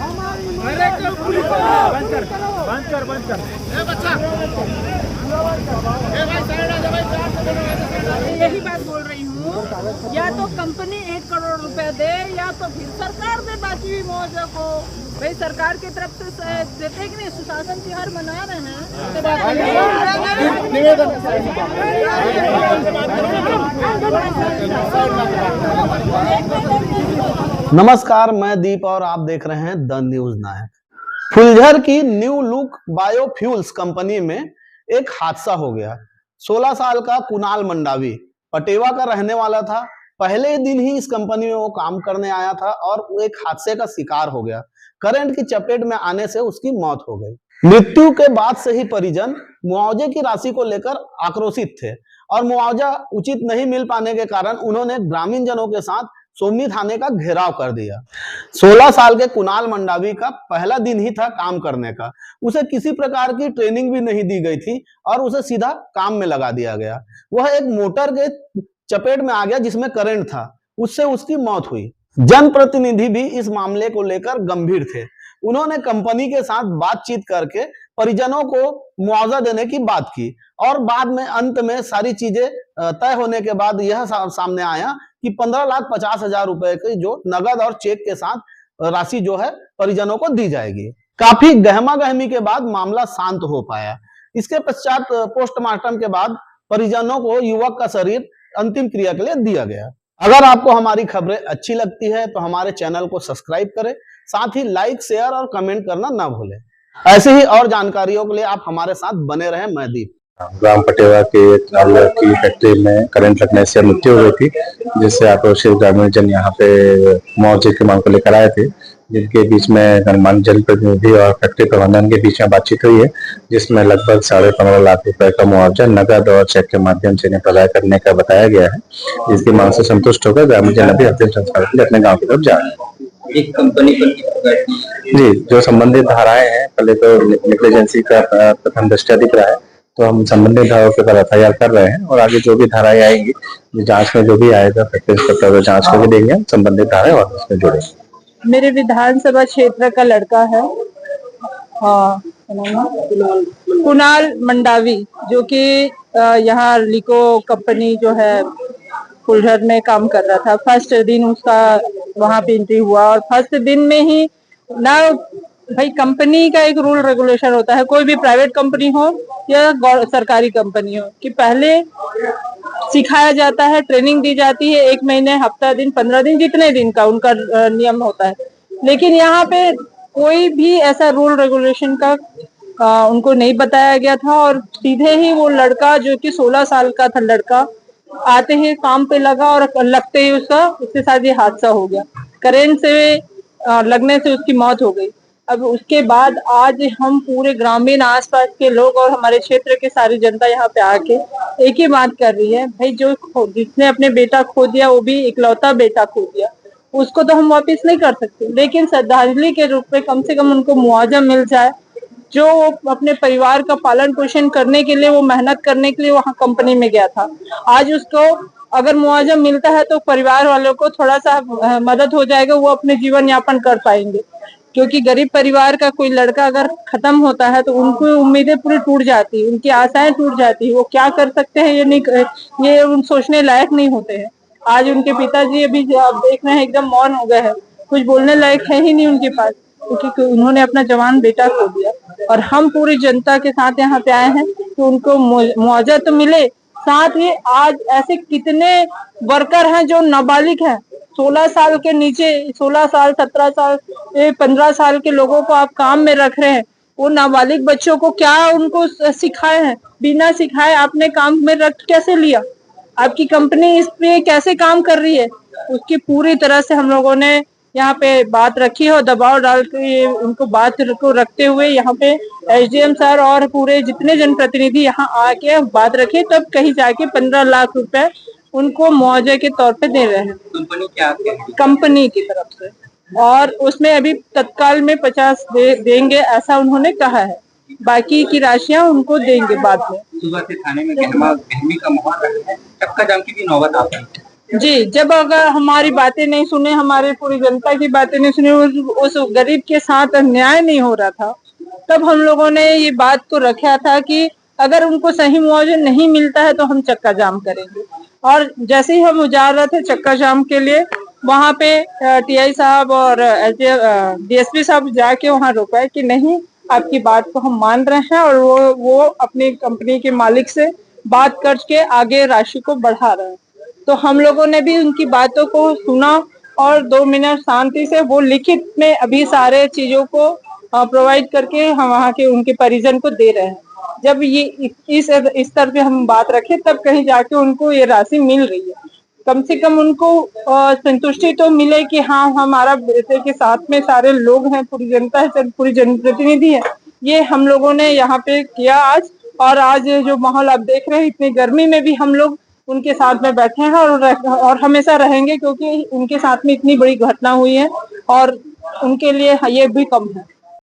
बंद कर बंद कर बंद कर। यही बात बोल रही हूँ, या तो कंपनी 1 करोड़ रुपए दे या तो फिर सरकार दे बाकी भी मुआवजा को। भाई सरकार की तरफ से देते कि नहीं, सुशासन त्योहार मना रहे हैं। नमस्कार, मैं दीप और आप देख रहे हैं द न्यूज नायक। फुलझर की न्यू लुक बायोफ्यूल्स कंपनी में एक हादसा हो गया। 16 साल का कुणाल मंडावी पटेवा का रहने वाला था। पहले दिन ही इस कंपनी में वो काम करने आया था और वो एक हादसे का शिकार हो गया। करंट की चपेट में आने से उसकी मौत हो गई। मृत्यु के बाद से ही परिजन मुआवजे की राशि को लेकर आक्रोशित थे और मुआवजा उचित नहीं मिल पाने के कारण उन्होंने ग्रामीण जनों के साथ सोमनी थाने का घेराव कर दिया। 16 साल के कुणाल मंडावी का पहला दिन ही था काम करने का। उसे किसी प्रकार की ट्रेनिंग भी नहीं दी गई थी और उसे सीधा काम में लगा दिया गया। वह एक मोटर के चपेट में आ गया जिसमें करंट था, उससे उसकी मौत हुई। जनप्रतिनिधि भी इस मामले को लेकर गंभीर थे। उन्होंने कंपनी के साथ बातचीत करके परिजनों को मुआवजा देने की बात की और बाद में अंत में सारी चीजें तय होने के बाद यह सामने आया कि 15,50,000 रुपए की जो नगद और चेक के साथ राशि जो है परिजनों को दी जाएगी। काफी गहमा गहमी के बाद मामला शांत हो पाया। इसके पश्चात पोस्टमार्टम के बाद परिजनों को युवक का शरीर अंतिम क्रिया के लिए दिया गया। अगर आपको हमारी खबरें अच्छी लगती है तो हमारे चैनल को सब्सक्राइब करें, साथ ही लाइक, शेयर और कमेंट करना ना भूलें। ऐसे ही और जानकारियों के लिए आप हमारे साथ बने रहें। मैं दीप। ग्राम पटेवा के की फैक्ट्री में करंट लगने से मृत्यु हो गई थी, जिससे आक्रोशित ग्रामीण जन यहाँ पे मुआवजे की मांग को लेकर आए थे, जिनके बीच में गणमान्य जनप्रतिनिधि और फैक्ट्री प्रबंधन के बीच में बातचीत हुई है, जिसमें लगभग 15.5 लाख रुपए का मुआवजा नगद और चेक के माध्यम से इन्हें प्रदान करने का बताया गया है। इसकी मांग से संतुष्ट होकर ग्रामीण जन अभी अंतिम संस्कार के लिए अपने गाँव की तरफ जा रहे हैं। एक कंपनी पर जी, जो संबंधित धाराएं हैं, पहले तो नेग्लिजेंसी का प्रथम दृष्टया दिख रहा है, तो हम संबंधित धाराओं के ऊपर एफआईआर कर रहे हैं और आगे जो भी धाराएं आएंगी, जांच में जो भी आएगा फैक्ट्री इंस्पेक्टर जांच करके देंगे, हम संबंधित धाराएं और उसमें जोड़ेंगे। मेरे विधानसभा क्षेत्र का लड़का है, कुणाल मंडावी, जो कि यहाँ लिको कंपनी जो है फुलझर में काम कर रहा था। फर्स्ट दिन उसका वहां पे एंट्री हुआ और फर्स्ट दिन में ही ना, भाई कंपनी का एक रूल रेगुलेशन होता है, कोई भी प्राइवेट कंपनी हो या सरकारी कंपनी हो, कि पहले सिखाया जाता है, ट्रेनिंग दी जाती है, 1 महीने, हफ्ता दिन, 15 दिन, जितने दिन का उनका नियम होता है। लेकिन यहाँ पे कोई भी ऐसा रूल रेगुलेशन का उनको नहीं बताया गया था और सीधे ही वो लड़का, जो कि 16 साल का था लड़का, आते ही काम पे लगा और लगते ही उसके साथ ये हादसा हो गया। करंट से लगने से उसकी मौत हो गई। अब उसके बाद आज हम पूरे ग्रामीण आसपास के लोग और हमारे क्षेत्र के सारी जनता यहाँ पे आके एक ही बात कर रही है, भाई जिसने अपने बेटा खो दिया, वो भी इकलौता बेटा खो दिया, उसको तो हम वापस नहीं कर सकते, लेकिन श्रद्धांजलि के रूप में कम से कम उनको मुआवजा मिल जाए। जो अपने परिवार का पालन पोषण करने के लिए, वो मेहनत करने के लिए वहाँ कंपनी में गया था, आज उसको अगर मुआवजा मिलता है तो परिवार वालों को थोड़ा सा मदद हो जाएगा, वो अपने जीवन यापन कर पाएंगे। क्योंकि गरीब परिवार का कोई लड़का अगर खत्म होता है तो उनको उम्मीदें पूरी टूट जाती है, उनकी आशाएं टूट जाती है, वो क्या कर सकते हैं ये उन सोचने लायक नहीं होते हैं। आज उनके पिताजी अभी आप देख रहे हैं एकदम मौन हो गए हैं, कुछ बोलने लायक है ही नहीं उनके पास, क्योंकि उन्होंने अपना जवान बेटा खो दिया। और हम पूरी जनता के साथ यहाँ पे आए हैं कि उनको मुआवजा तो मिले, साथ ही आज ऐसे कितने वर्कर हैं जो नाबालिग हैं, 16 साल के नीचे, 16 साल, 17 साल, 15 साल के लोगों को आप काम में रख रहे हैं। वो नाबालिग बच्चों को क्या उनको सिखाए हैं? बिना सिखाए आपने काम में रख कैसे लिया? आपकी कंपनी इस पे कैसे काम कर रही है? उसकी पूरी तरह से हम लोगों ने यहाँ पे बात रखी है और दबाव डाल के उनको बात को रखते हुए यहाँ पे एसडीएम सर और पूरे जितने जनप्रतिनिधि यहाँ आके बात रखे, तब कहीं जाके 15 लाख रुपए उनको मुआवजे के तौर पे दे रहे हैं कंपनी क्या कंपनी की तरफ से। और उसमें अभी तत्काल में 50 देंगे ऐसा उन्होंने कहा है, बाकी की राशियां उनको देंगे बाद में। सुबह से थाने में गहमी का माहौल रहा है, चक्का जाम की भी नौबत आ गई। जी, जब अगर हमारी बातें नहीं सुने, हमारे पूरी जनता की बातें नहीं सुनी, उस गरीब के साथ अन्याय नहीं हो रहा था, तब हम लोगों ने ये बात को रखा था कि अगर उनको सही मुआवजा नहीं मिलता है तो हम चक्का जाम करेंगे। और जैसे ही हम जा रहे थे चक्का जाम के लिए, वहां पे टीआई साहब और डीएसपी साहब जाके वहां रोका कि नहीं, आपकी बात को हम मान रहे हैं, और वो अपनी कंपनी के मालिक से बात करके आगे राशि को बढ़ा रहे हैं। तो हम लोगों ने भी उनकी बातों को सुना और 2 मिनट शांति से वो लिखित में अभी सारे चीजों को प्रोवाइड करके हम वहाँ के उनके परिजन को दे रहे हैं। जब ये इस स्तर पे हम बात रखें तब कहीं जाके उनको ये राशि मिल रही है। कम से कम उनको संतुष्टि तो मिले कि हाँ, हमारा बेटे के साथ में सारे लोग हैं, पूरी जनता है, पूरी जनप्रतिनिधि है। ये हम लोगों ने यहाँ पे किया आज। और आज जो माहौल आप देख रहे हैं, इतनी गर्मी में भी हम लोग उनके साथ में बैठे हैं और हमेशा रहेंगे, क्योंकि उनके साथ में इतनी बड़ी घटना हुई है और उनके लिए ये भी कम है।